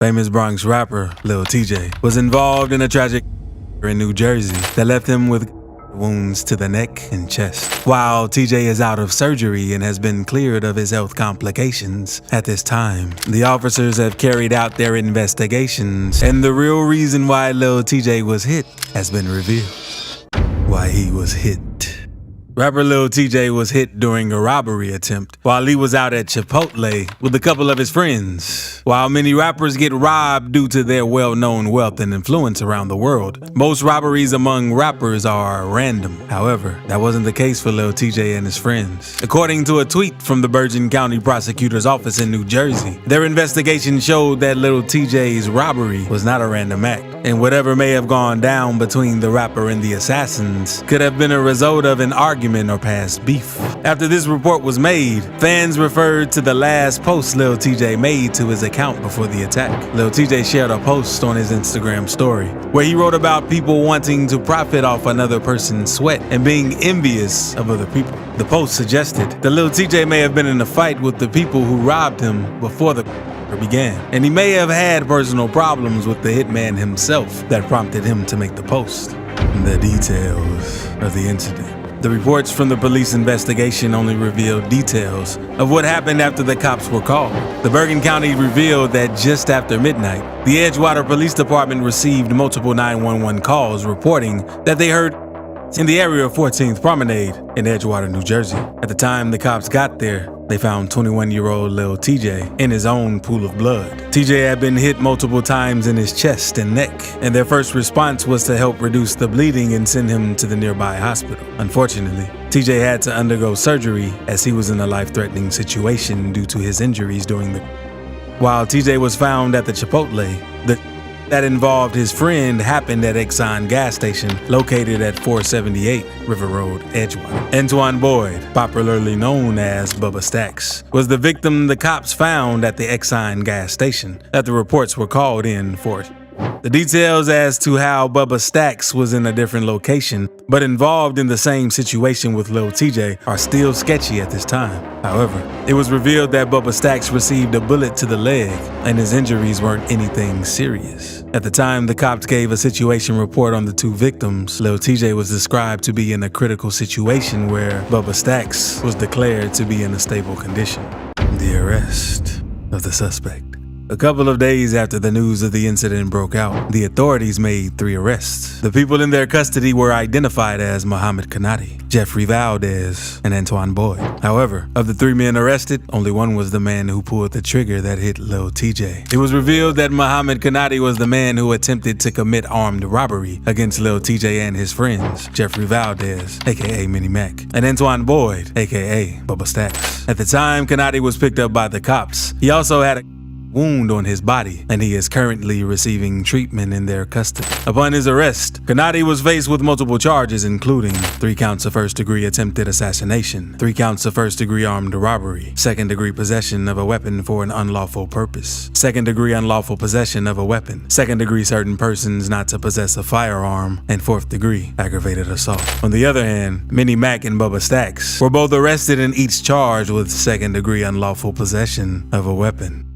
Famous Bronx rapper Lil TJ was involved in a tragic in New Jersey that left him with wounds to the neck and chest. While TJ is out of surgery and has been cleared of his health complications at this time, the officers have carried out their investigations, and the real reason why Lil TJ was hit has been revealed. Why he was hit. Rapper Lil TJ was hit during a robbery attempt while he was out at Chipotle with a couple of his friends. While many rappers get robbed due to their well-known wealth and influence around the world, most robberies among rappers are random. However, that wasn't the case for Lil TJ and his friends. According to a tweet from the Bergen County Prosecutor's Office in New Jersey, their investigation showed that Lil TJ's robbery was not a random act, and whatever may have gone down between the rapper and the assassins could have been a result of an argument or past beef. After this report was made, fans referred to the last post Lil TJ made to his account before the attack. Lil TJ shared a post on his Instagram story where he wrote about people wanting to profit off another person's sweat and being envious of other people. The post suggested that Lil TJ may have been in a fight with the people who robbed him before the began, and he may have had personal problems with the hitman himself that prompted him to make the post. The details of the incident. The reports from the police investigation only revealed details of what happened after the cops were called. The Bergen County revealed that just after midnight, the Edgewater Police Department received multiple 911 calls reporting that they heard in the area of 14th Promenade in Edgewater, New Jersey. At the time the cops got there, they found 21-year-old Lil TJ in his own pool of blood. TJ had been hit multiple times in his chest and neck, and their first response was to help reduce the bleeding and send him to the nearby hospital. Unfortunately, TJ had to undergo surgery as he was in a life-threatening situation due to his injuries during the... While TJ was found at the Chipotle, that involved his friend happened at Exxon gas station located at 478 River Road, Edgewater. Antoine Boyd, popularly known as Bubba Stacks, was the victim the cops found at the Exxon gas station that the reports were called in for. The details as to how Bubba Stacks was in a different location but involved in the same situation with Lil TJ are still sketchy at this time. However, it was revealed that Bubba Stacks received a bullet to the leg and his injuries weren't anything serious. At the time the cops gave a situation report on the two victims, Lil TJ was described to be in a critical situation where Bubba Stacks was declared to be in a stable condition. The arrest of the suspect. A couple of days after the news of the incident broke out, the authorities made 3 arrests. The people in their custody were identified as Muhammad Kanati, Jeffrey Valdez, and Antoine Boyd. However, of the 3 men arrested, only one was the man who pulled the trigger that hit Lil TJ. It was revealed that Muhammad Kanati was the man who attempted to commit armed robbery against Lil TJ and his friends, Jeffrey Valdez, aka Mini Mac, and Antoine Boyd, aka Bubba Stacks. At the time Kanati was picked up by the cops, he also had a wound on his body, and he is currently receiving treatment in their custody. Upon his arrest, Kanati was faced with multiple charges, including 3 counts of first-degree attempted assassination, 3 counts of first-degree armed robbery, second-degree possession of a weapon for an unlawful purpose, second-degree unlawful possession of a weapon, second-degree certain persons not to possess a firearm, and 4th-degree aggravated assault. On the other hand, Mini Mac and Bubba Stacks were both arrested and each charged with second-degree unlawful possession of a weapon.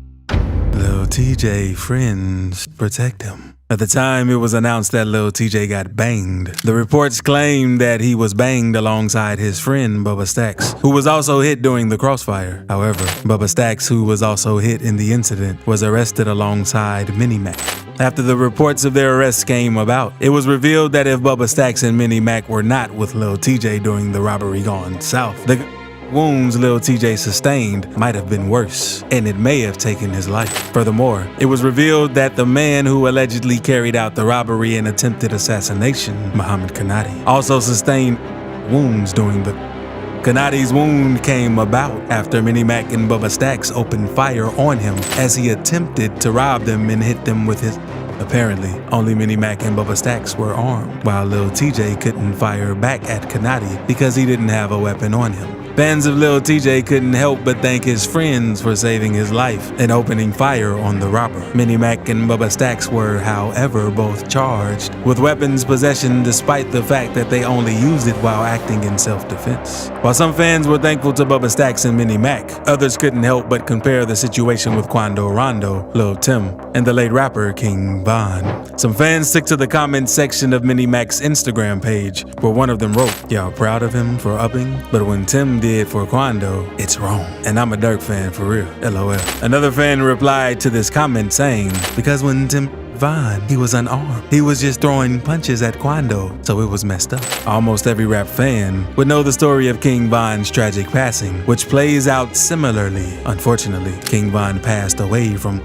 Lil TJ friends protect him. At the time it was announced that Lil TJ got banged, the reports claimed that he was banged alongside his friend Bubba Stacks, who was also hit during the crossfire. However, Bubba Stacks, who was also hit in the incident, was arrested alongside Mini Mac. After the reports of their arrests came about, it was revealed that if Bubba Stacks and Mini Mac were not with Lil TJ during the robbery gone south, the wounds Lil TJ sustained might have been worse, and it may have taken his life. Furthermore, it was revealed that the man who allegedly carried out the robbery and attempted assassination, Muhammad Kanati, also sustained wounds during the... Kanati's wound came about after Mini Mac and Bubba Stacks opened fire on him as he attempted to rob them and hit them with his... Apparently, only Mini Mac and Bubba Stacks were armed, while Lil TJ couldn't fire back at Kanati because he didn't have a weapon on him. Fans of Lil TJ couldn't help but thank his friends for saving his life and opening fire on the robber. Mini Mac and Bubba Stacks were, however, both charged with weapons possession despite the fact that they only used it while acting in self-defense. While some fans were thankful to Bubba Stacks and Mini Mac, others couldn't help but compare the situation with Quando Rondo, Lil Tim, and the late rapper King Von. Some fans took to the comment section of Mini Mac's Instagram page, where one of them wrote, "Y'all proud of him for upping? But when Tim did for Quando, it's wrong. And I'm a Dirk fan for real, LOL." Another fan replied to this comment saying, "Because when Tim Von, he was unarmed. He was just throwing punches at Quando, so it was messed up." Almost every rap fan would know the story of King Von's tragic passing, which plays out similarly. Unfortunately, King Von passed away from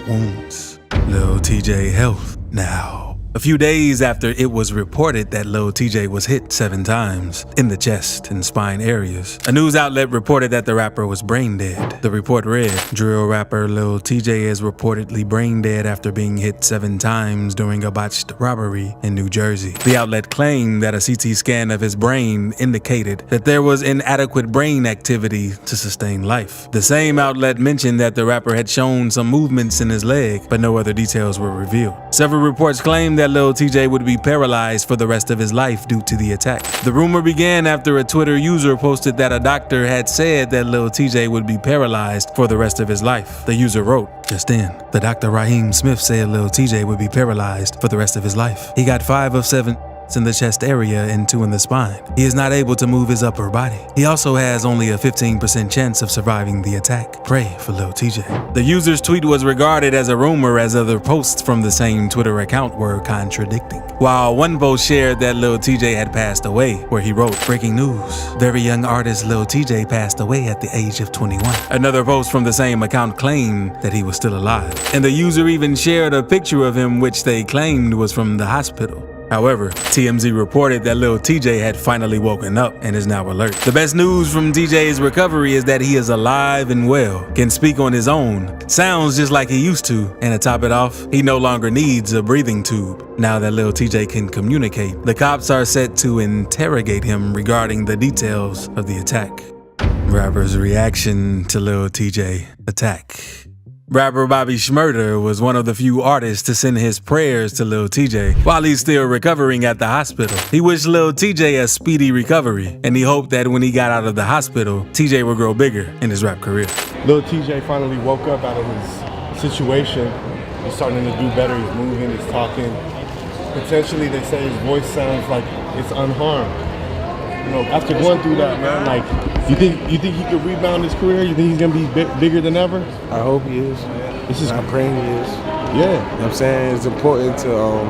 wounds. Lil TJ health now. A few days after it was reported that Lil TJ was hit 7 times in the chest and spine areas, a news outlet reported that the rapper was brain dead. The report read, "Drill rapper Lil TJ is reportedly brain dead after being hit 7 times during a botched robbery in New Jersey." The outlet claimed that a CT scan of his brain indicated that there was inadequate brain activity to sustain life. The same outlet mentioned that the rapper had shown some movements in his leg, but no other details were revealed. Several reports claimed that Lil TJ would be paralyzed for the rest of his life due to the attack. The rumor began after a Twitter user posted that a doctor had said that Lil TJ would be paralyzed for the rest of his life. The user wrote, "Just in, the Dr. Raheem Smith said Lil TJ would be paralyzed for the rest of his life. He got 5 of 7 in the chest area and 2 in the spine. He is not able to move his upper body. He also has only a 15% chance of surviving the attack. Pray for Lil TJ." The user's tweet was regarded as a rumor, as other posts from the same Twitter account were contradicting. While one post shared that Lil TJ had passed away, where he wrote, "Breaking news, very young artist Lil TJ passed away at the age of 21. Another post from the same account claimed that he was still alive, and the user even shared a picture of him which they claimed was from the hospital. However, TMZ reported that Lil TJ had finally woken up and is now alert. The best news from TJ's recovery is that he is alive and well, can speak on his own, sounds just like he used to, and to top it off, he no longer needs a breathing tube. Now that Lil TJ can communicate, the cops are set to interrogate him regarding the details of the attack. Rapper's reaction to Lil TJ attack. Rapper Bobby Shmurda was one of the few artists to send his prayers to Lil TJ while he's still recovering at the hospital. He wished Lil TJ a speedy recovery, and he hoped that when he got out of the hospital, TJ would grow bigger in his rap career. Lil TJ finally woke up out of his situation. He's starting to do better. He's moving, he's talking. Potentially, they say his voice sounds like it's unharmed. You know, after going through that, man, like, you think he could rebound his career? You think he's gonna be bigger than ever? I hope he is. I'm praying he is. Yeah. You know what I'm saying? It's important to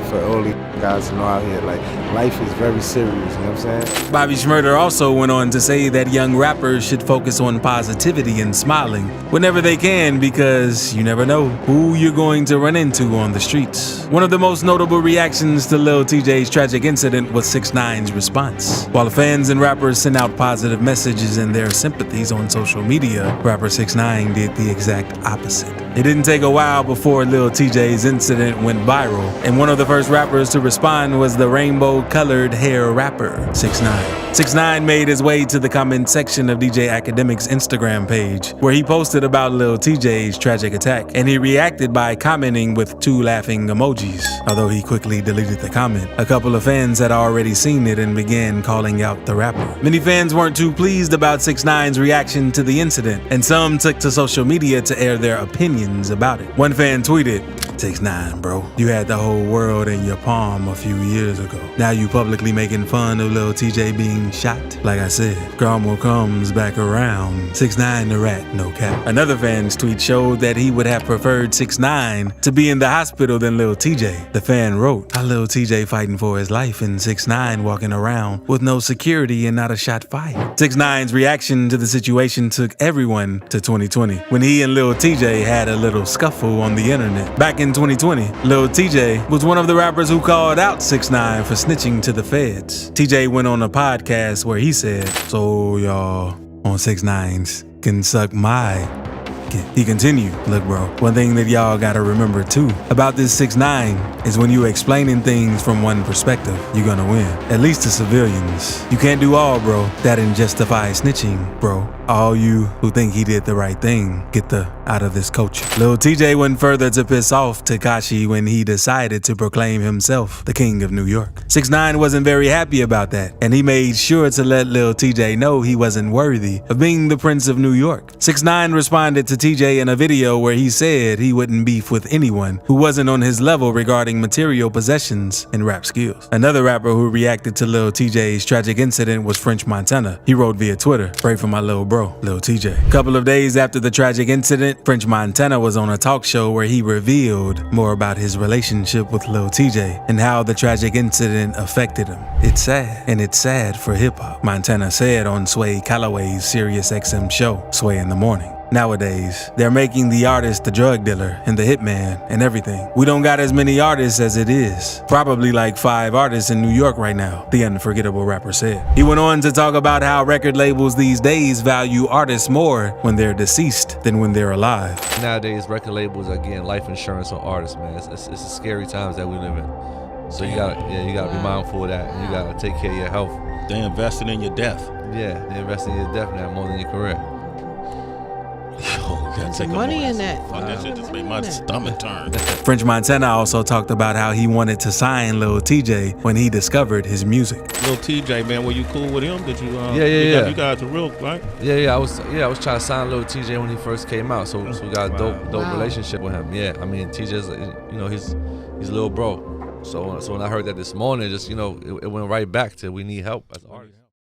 for all these guys to know out here, like, life is very serious, you know what I'm saying? Bobby Shmurda also went on to say that young rappers should focus on positivity and smiling whenever they can, because you never know who you're going to run into on the streets. One of the most notable reactions to Lil TJ's tragic incident was 6ix9ine's response. While fans and rappers sent out positive messages and their sympathies on social media, rapper 6ix9ine did the exact opposite. It didn't take a while before Lil TJ's incident went viral, and one of the first rappers to respond was the rainbow-colored hair rapper, 6ix9ine. 6ix9ine made his way to the comment section of DJ Academic's Instagram page, where he posted about Lil TJ's tragic attack, and he reacted by commenting with 2 laughing emojis. Although he quickly deleted the comment, a couple of fans had already seen it and began calling out the rapper. Many fans weren't too pleased about 6ix9ine's reaction to the incident, and some took to social media to air their opinions about it. One fan tweeted, "6ix9ine, bro, you had the whole world in your palm a few years ago. Now you publicly making fun of Lil TJ being shot. Like I said, karma comes back around. 6ix9ine the rat, no cap." Another fan's tweet showed that he would have preferred 6ix9ine to be in the hospital than Lil TJ. The fan wrote, "How Lil TJ fighting for his life and 6ix9ine walking around with no security and not a shot fired." 6ix9ine's reaction to the situation took everyone to 2020, when he and Lil TJ had a little scuffle on the internet. Back in 2020, Lil TJ was one of the rappers who called out 6ix9ine for snitching to the feds. TJ went on a podcast where he said, "So y'all on 6ix9ine's can suck my He continued, "Look, bro, one thing that y'all gotta remember too about this 6ix9ine is when you explaining things from one perspective, you're gonna win. At least to civilians. You can't do all, bro. That ain't justify snitching, bro. All you who think he did the right thing, get the out of this culture." Lil TJ went further to piss off Tekashi when he decided to proclaim himself the king of New York. 6ix9ine wasn't very happy about that, and he made sure to let Lil TJ know he wasn't worthy of being the Prince of New York. 6ix9ine responded to TJ in a video where he said he wouldn't beef with anyone who wasn't on his level regarding material possessions and rap skills. Another rapper who reacted to Lil TJ's tragic incident was French Montana. He wrote via Twitter, "Pray for my little bro, Lil TJ." A couple of days after the tragic incident, French Montana was on a talk show where he revealed more about his relationship with Lil TJ and how the tragic incident affected him. "It's sad, and it's sad for hip-hop," Montana said on Sway Calloway's Sirius XM show, Sway in the Morning. "Nowadays, they're making the artist the drug dealer and the hitman and everything. We don't got as many artists as it is. Probably like 5 artists in New York right now," the unforgettable rapper said. He went on to talk about how record labels these days value artists more when they're deceased than when they're alive. Nowadays, record labels are getting life insurance on artists, man. It's the scary times that we live in. So you gotta be mindful of that, and you gotta take care of your health. They invested in your death. Yeah, they invested in your death now more than your career. There's money in that. Fuck, that shit just made my stomach turn. French Montana also talked about how he wanted to sign Lil TJ when he discovered his music. Lil TJ, man, were you cool with him? Did you? Yeah. You guys are real, right? Yeah. I was trying to sign Lil TJ when he first came out, so we got a dope relationship with him. Yeah, I mean TJ's, he's a little bro. So when I heard that this morning, just it went right back to we need help as artists.